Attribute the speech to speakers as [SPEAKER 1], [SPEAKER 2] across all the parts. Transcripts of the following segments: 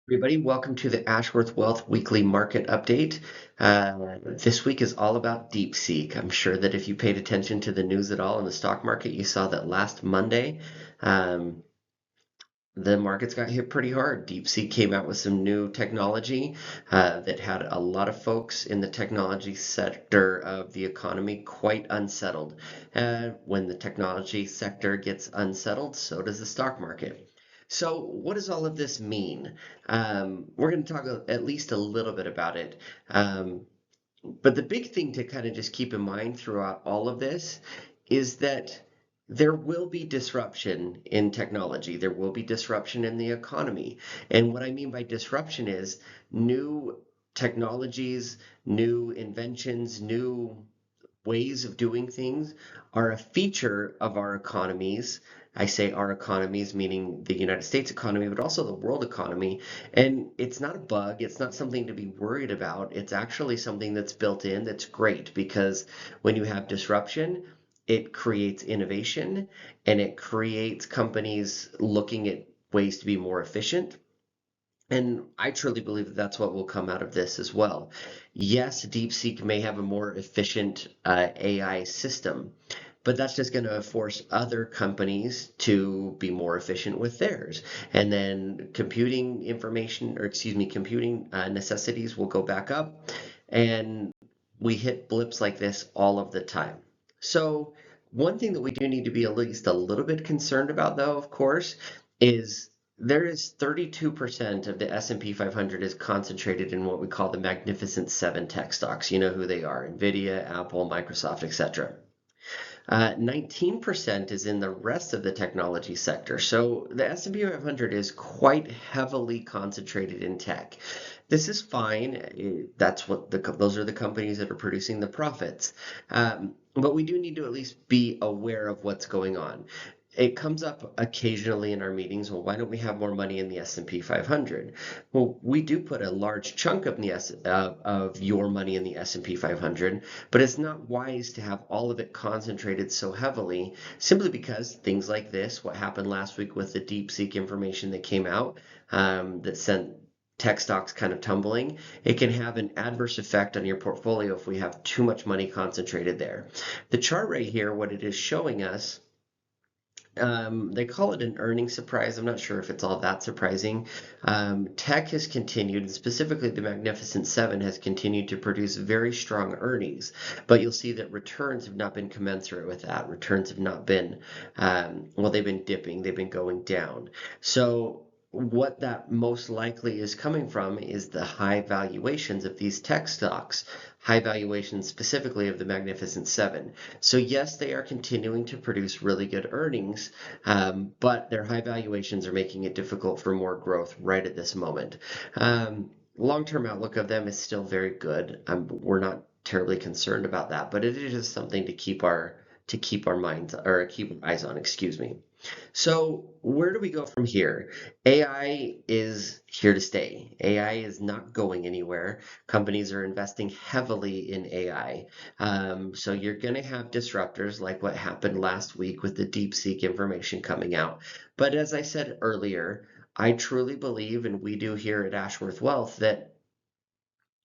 [SPEAKER 1] Everybody, welcome to the Ashworth Wealth Weekly Market Update. This week is all about DeepSeek. I'm sure that if you paid attention to the news at all in the stock market, you saw that last Monday, um, the markets got hit pretty hard. DeepSeek came out with some new technology that had a lot of folks in the technology sector of the economy quite unsettled. When the technology sector gets unsettled, so does the stock market. So, what does all of this mean? We're going to talk at least a little bit about it. But the big thing to kind of just keep in mind throughout all of this is that there will be disruption in technology. There will be disruption in the economy. And what I mean by disruption is new technologies, new inventions, new ways of doing things are a feature of our economies. I say our economies, meaning the United States economy, but also the world economy. And it's not a bug, it's not something to be worried about. It's actually something that's built in that's great because when you have disruption, it creates innovation and it creates companies looking at ways to be more efficient. And I truly believe that that's what will come out of this as well. Yes, DeepSeek may have a more efficient AI system, but that's just going to force other companies to be more efficient with theirs. And then computing information, or excuse me, computing necessities will go back up. And we hit blips like this all of the time. So, one thing that we do need to be at least a little bit concerned about, though, of course, is there is 32% of the S&P 500 is concentrated in what we call the Magnificent Seven tech stocks. You know who they are: Nvidia, Apple, Microsoft, etc. 19% is in the rest of the technology sector. So the S&P 500 is quite heavily concentrated in tech. This is fine. That's what those are the companies that are producing the profits. But we do need to at least be aware of what's going on. It comes up occasionally in our meetings. Well, why don't we have more money in the S&P 500? Well, we do put a large chunk of of your money in the S&P 500, but it's not wise to have all of it concentrated so heavily simply because things like this, what happened last week with the DeepSeek information that came out, that sent tech stocks kind of tumbling, it can have an adverse effect on your portfolio if we have too much money concentrated there. The chart right here, what it is showing us, they call it an earnings surprise. I'm not sure if it's all that surprising. Tech has continued, and specifically the Magnificent Seven has continued to produce very strong earnings, but you'll see that returns have not been commensurate with that. Returns have not been, well, they've been dipping, they've been going down. So what that most likely is coming from is the high valuations of these tech stocks, high valuations specifically of the Magnificent Seven. So yes, they are continuing to produce really good earnings, but their high valuations are making it difficult for more growth right at this moment. Long-term outlook of them is still very good. We're not terribly concerned about that, but it is something to keep our minds or keep our eyes on, excuse me. So where do we go from here? AI is here to stay. AI is not going anywhere. Companies are investing heavily in AI. So you're going to have disruptors like what happened last week with the DeepSeek information coming out. But as I said earlier, I truly believe, and we do here at Ashworth Wealth, that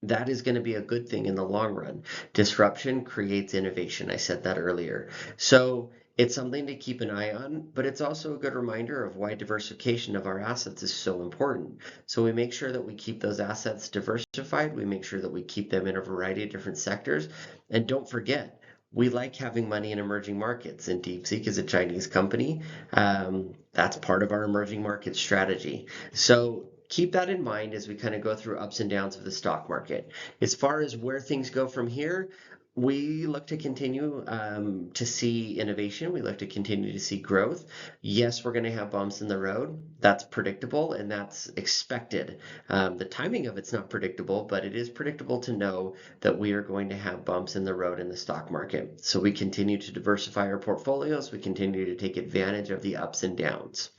[SPEAKER 1] that is going to be a good thing in the long run. Disruption creates innovation. I said that earlier. So it's something to keep an eye on, but it's also a good reminder of why diversification of our assets is so important. So we make sure that we keep those assets diversified. We make sure that we keep them in a variety of different sectors. And don't forget, we like having money in emerging markets, and DeepSeek is a Chinese company. That's part of our emerging market strategy. So keep that in mind as we kind of go through ups and downs of the stock market. As far as where things go from here, we look to continue to see innovation. We look to continue to see growth. Yes, we're going to have bumps in the road. That's predictable and that's expected. The timing of it's not predictable, but it is predictable to know that we are going to have bumps in the road in the stock market. So we continue to diversify our portfolios. We continue to take advantage of the ups and downs.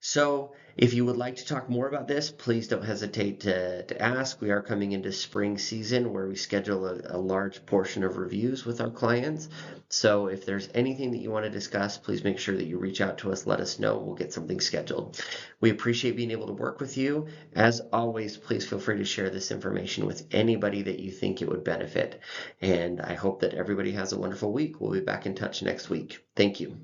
[SPEAKER 1] So, if you would like to talk more about this, please don't hesitate to ask. We are coming into spring season where we schedule a large portion of reviews with our clients. So, if there's anything that you want to discuss, please make sure that you reach out to us, let us know, we'll get something scheduled. We appreciate being able to work with you. As always, please feel free to share this information with anybody that you think it would benefit. And I hope that everybody has a wonderful week. We'll be back in touch next week. Thank you.